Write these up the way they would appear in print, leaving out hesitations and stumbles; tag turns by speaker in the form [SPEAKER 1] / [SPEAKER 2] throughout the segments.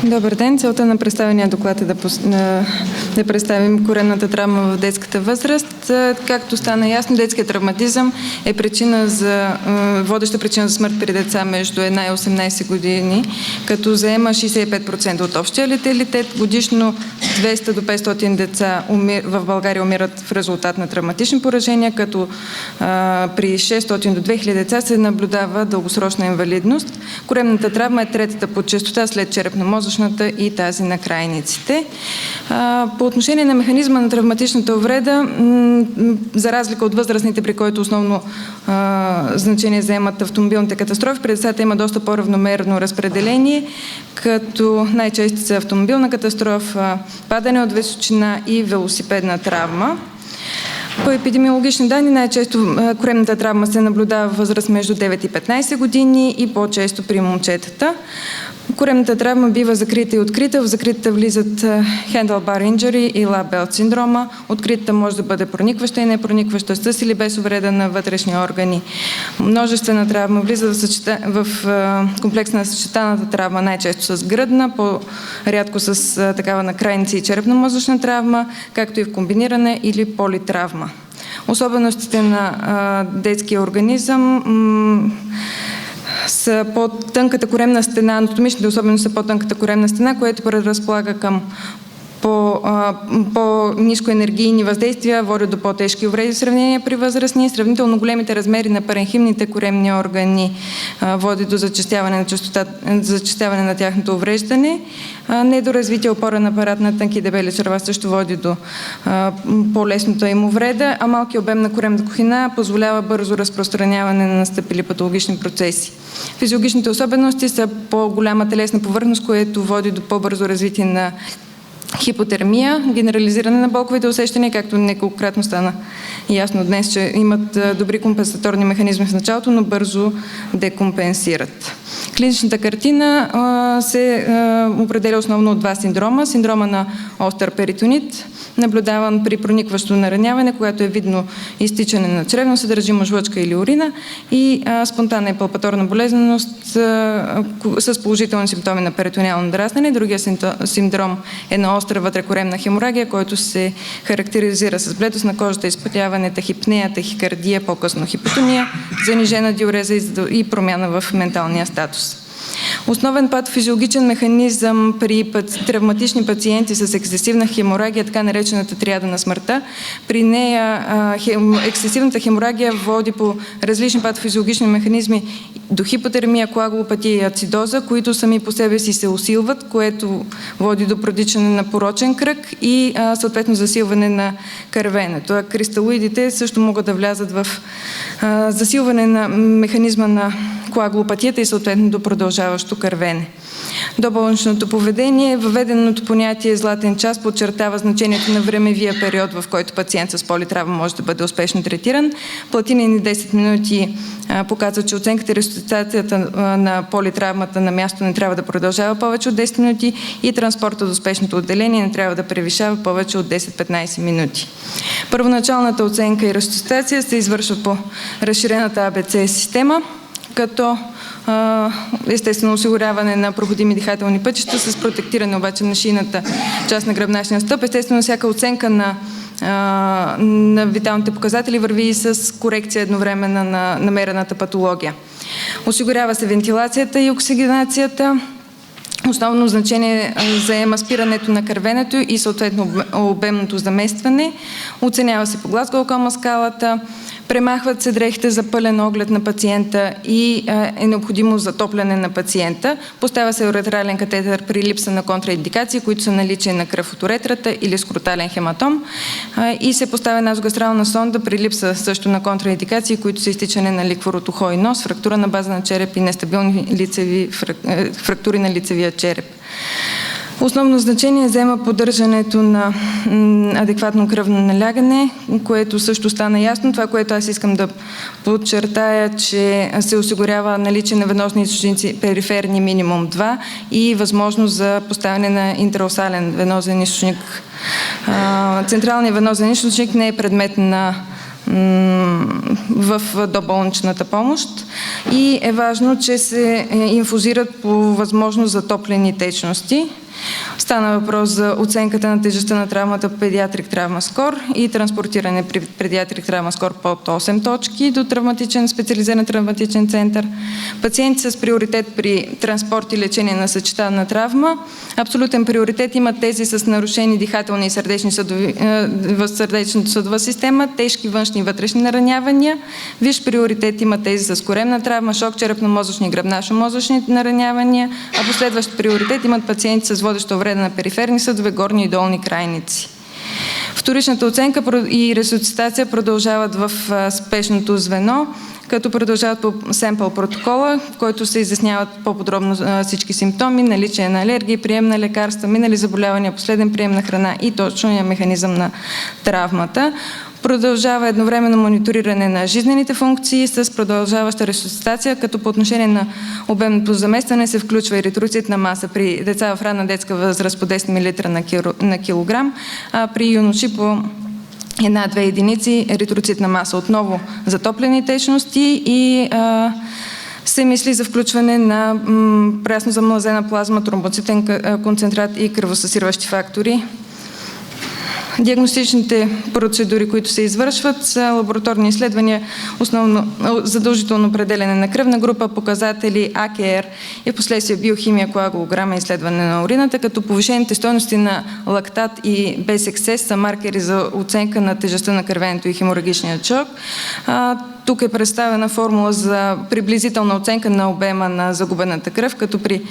[SPEAKER 1] Добър ден! Целта на представения доклад е да представим коремната травма в детската възраст. Както стана ясно, детският травматизъм е водеща причина за смърт при деца между 1 и 18 години, като заема 65% от общия леталитет. Годишно 200 до 500 деца в България умират в резултат на травматични поражения, като при 600 до 2000 деца се наблюдава дългосрочна инвалидност. Коремната травма е третата по честота след черепно-мозъчната и тази на крайниците. По отношение на механизма на травматичната увреда, за разлика от възрастните, при който основно значение заемат автомобилните катастрофи, при децата има доста по-равномерно разпределение, като най-често са автомобилна катастрофа, падане от височина и велосипедна травма. По епидемиологични данни най-често коремната травма се наблюдава в възраст между 9 и 15 години и по-често при момчетата. Коремната травма бива закрита и открита. В закритата влизат handlebar injury и lap belt синдрома. Откритата може да бъде проникваща и непроникваща, с или без увреда на вътрешни органи. Множествена травма влиза в комплекс на съчетаната травма, най-често с гръдна, по-рядко с такава на крайници и черепно-мозъчна травма, както и в комбинирана или политравма. Особеностите на детския организъм са по-тънката коремна стена, анатомичните особености са по-тънката коремна стена, което предразполага към по-ниско енергийни въздействия, водят до по-тежки увреди в сравнение при възрастни. Сравнително големите размери на паренхимните коремни органи водят до зачестяване на тяхното увреждане. Недоразвитие опорен апарат на тънки и дебели черва също води до по-лесната им увреда, а малкият обем на коремната кухина позволява бързо разпространяване на настъпили патологични процеси. Физиологичните особености са по-голяма телесна повърхност, което води до по-бързо развитие на хипотермия, генерализиране на болковите усещания, както неколкократно стана ясно днес, че имат добри компенсаторни механизми в началото, но бързо декомпенсират. Клиничната картина се определя основно от два синдрома. Синдрома на остър перитонит, наблюдаван при проникващо нараняване, когато е видно изтичане на чревно съдържима жлъчка или урина, и спонтанна и палпаторна болезненост с положителни симптоми на перитониално нарастване. Другия синдром е на остра вътрекоремна хеморагия, който се характеризира с бледост на кожата, изпътяване, тахипнея, тахикардия, по-късно хипотония, занижена диуреза и промяна в менталния статус. Основен патофизиологичен механизъм при травматични пациенти с ексцесивна хеморагия, така наречената триада на смъртта. При нея ексцесивната хеморагия води по различни патофизиологични механизми до хипотермия, коагулопатия и ацидоза, които сами по себе си се усилват, което води до протичане на порочен кръг и съответно засилване на кървенето. А кристалоидите също могат да влязат в засилване на механизма на коагулопатията и съответно до продължаващо кървене. Доболничното поведение, въведеното понятие златен час подчертава значението на времевия период, в който пациент с политравма може да бъде успешно третиран. Платинени 10 минути показва, че оценката и ресусцитацията на политравмата на място не трябва да продължава повече от 10 минути и транспорта до спешното отделение не трябва да превишава повече от 10-15 минути. Първоначалната оценка и ресусцитация се извършва по разширената ABC система, като естествено осигуряване на проходими дихателни пътища с протектиране обаче на шийната част на гръбначния стълб. Естествено, всяка оценка на виталните показатели върви и с корекция едновременно на намерената патология. Осигурява се вентилацията и оксигенацията. Основно значение заема спирането на кървенето и съответно обемното заместване. Оценява се по Глазгоу кома скалата. Премахват се дрехите за пълен оглед на пациента и е необходимо затопляне на пациента. Поставя се уретрален катетър при липса на контраиндикации, които са наличие на кръв от уретрата или скротален хематом, и се поставя назогастрална сонда при липса също на контраиндикации, които са изтичане на ликвор от ухо и нос, фрактура на база на череп и нестабилни фрактури на лицевия череп. Основно значение взема поддържането на адекватно кръвно налягане, което също стана ясно. Това, което аз искам да подчертая, че се осигурява наличие на венозни източници периферни минимум 2 и възможност за поставяне на интраосален венозен източник. Централният венозен източник не е предмет на в доболничната помощ и е важно, че се инфузират по възможност затоплени течности. Стана въпрос за оценката на тежестта на травмата Pediatric Trauma Score и транспортиране при Pediatric Trauma Score под 8 точки до специализиран травматичен център. Пациенти с приоритет при транспорт и лечение на съчетана травма. Абсолютен приоритет имат тези с нарушени дихателни и сърдечно-съдова система, тежки външни и вътрешни наранявания. Висш приоритет имат тези с коремна травма, шок, черепно-мозъчни и гръбначно-мозъчни наранявания, а последващ приоритет имат пациенти с водеща увреда на периферни съдове, горни и долни крайници. Вторичната оценка и ресусцитация продължават в спешното звено, като продължават по семпъл протокола, в който се изясняват по-подробно всички симптоми, наличие на алергии, прием на лекарства, минали заболявания, последен прием на храна и точния механизъм на травмата. Продължава едновременно мониториране на жизнените функции с продължаваща ресусцитация, като по отношение на обемното заместване се включва еритроцитна маса при деца в ранна детска възраст по 10 мл на килограм, а при юноши по 1-2 единици еритроцитна маса. Отново затоплени течности и се мисли за включване на прясно замлазена плазма, тромбоцитен концентрат и кръвосъсирващи фактори. Диагностичните процедури, които се извършват, са лабораторни изследвания, основно задължително определяне на кръвна група, показатели АКР и последствие биохимия, коагулограма и изследване на урината, като повишените стойности на лактат и BSXS са маркери за оценка на тежестта на кървенето и хеморагичния шок. Тук е представена формула за приблизителна оценка на обема на загубената кръв, като при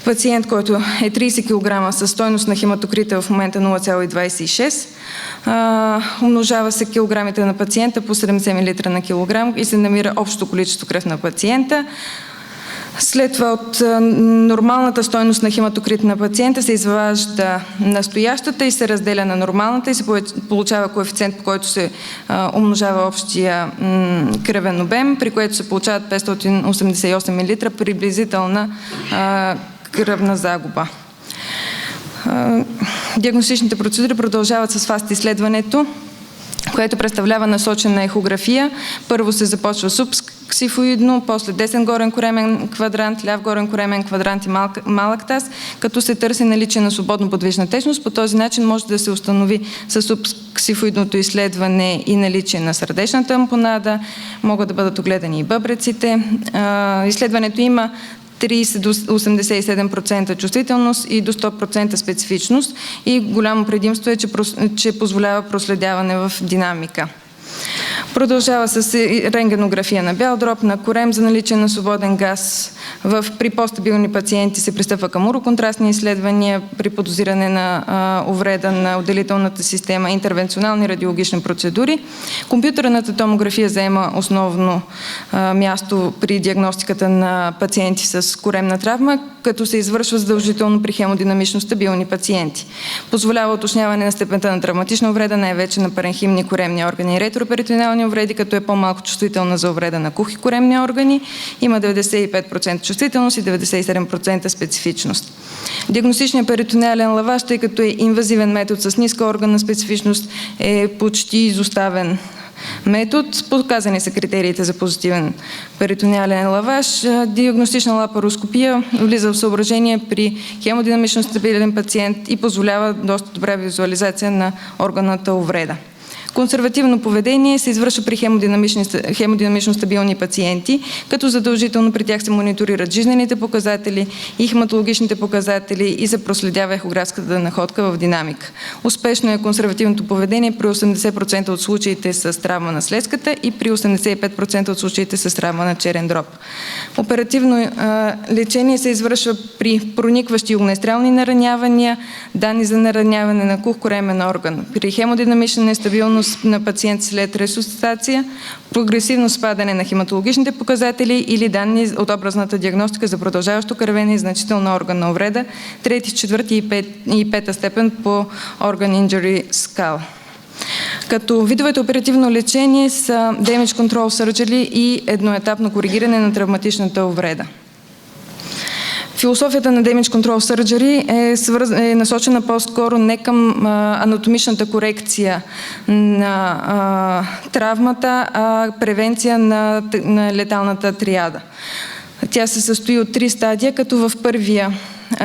[SPEAKER 1] пациент, който е 30 кг със стойност на хематокрита в момента 0,26, умножава се килограмите на пациента по 70 мл на килограм и се намира общото количество кръв на пациента. След това от нормалната стойност на хематокрит на пациента се изважда настоящата и се разделя на нормалната и се получава коефициент, по който се умножава общия кръвен обем, при което се получават 588 мл приблизителна кръвна загуба. Диагностичните процедури продължават с фаст изследването, което представлява насочена ехография. Първо се започва субксифоидно, после десен горен коремен квадрант, ляв горен коремен квадрант и малък таз, като се търси наличие на свободно подвижна течност. По този начин може да се установи с субксифоидното изследване и наличие на сърдечна тампонада, могат да бъдат огледани и бъбреците. Изследването има 30 до 87% чувствителност и до 100% специфичност и голямо предимство е, че позволява проследяване в динамика. Продължава с рентгенография на бял дроб, на корем за наличие на свободен газ. При по-стабилни пациенти се пристъпва към уроконтрастни изследвания при подозиране на увреда на отделителната система, интервенционални радиологични процедури. Компютърната томография заема основно място при диагностиката на пациенти с коремна травма, като се извършва задължително при хемодинамично стабилни пациенти. Позволява уточняване на степента на травматична увреда, най-вече на паренхимни коремни органи и ретроперитонеални увреди, като е по-малко чувствителна за увреда на кухи коремни органи. Има 95% чувствителност и 97% специфичност. Диагностичният перитонеален лаваж, тъй като е инвазивен метод с ниска органна специфичност, е почти изоставен метод. Показани са критериите за позитивен перитонеален лаваж. Диагностична лапароскопия влиза в съображение при хемодинамично стабилен пациент и позволява доста добра визуализация на органната увреда. Консервативно поведение се извършва при хемодинамично стабилни пациенти, като задължително при тях се мониторират жизнените показатели и хематологичните показатели и се проследява ехографската находка в динамика. Успешно е консервативното поведение при 80% от случаите с травма на слезката и при 85% от случаите с травма на черен дроб. Оперативно лечение се извършва при проникващи огнестрелни наранявания, данни за нараняване на кух коремен орган, при хемодинамична нестабилност на пациент след ресусцитация, прогресивно спадане на хематологичните показатели или данни от образната диагностика за продължаващо кървене и значителна органна увреда, трети, четвърти и пета степен по Organ Injury Scale. Като видовете оперативно лечение са Damage Control Surgery и едноетапно коригиране на травматичната увреда. Философията на Damage Control Surgery е насочена по-скоро не към анатомичната корекция на травмата, а превенция на леталната триада. Тя се състои от 3 стадия, като в първия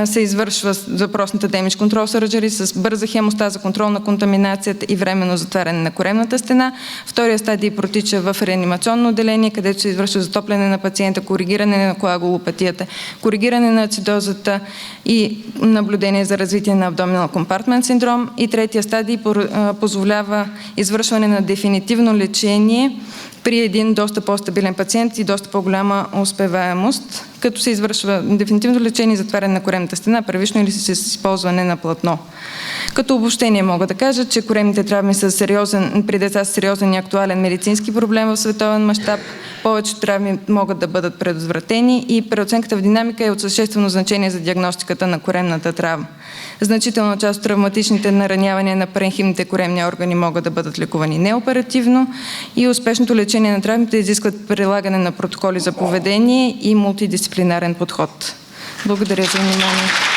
[SPEAKER 1] се извършва въпросната Damage Control Surgery с бърза хемостаза, контрол на контаминацията и временно затваряне на коремната стена. Втория стадий протича в реанимационно отделение, където се извършва затопляне на пациента, коригиране на коагулопатията, коригиране на ацидозата и наблюдение за развитие на Abdominal Compartment синдром. И третия стадий позволява извършване на дефинитивно лечение при един доста по-стабилен пациент и доста по-голяма успеваемост, като се извършва дефинитивно лечение и затваряне на коремната стена, първично или с използване на платно. Като обобщение мога да кажа, че коремните травми са при деца с сериозен и актуален медицински проблем в световен мащаб. Повечето травми могат да бъдат предотвратени и преоценката в динамика е от съществено значение за диагностиката на коремната травма. Значителна част от травматичните наранявания на паренхимните коремни органи могат да бъдат лекувани неоперативно и успешното лечение на травмите изискват прилагане на протоколи за поведение и мултидисциплинарен подход. Благодаря за вниманието.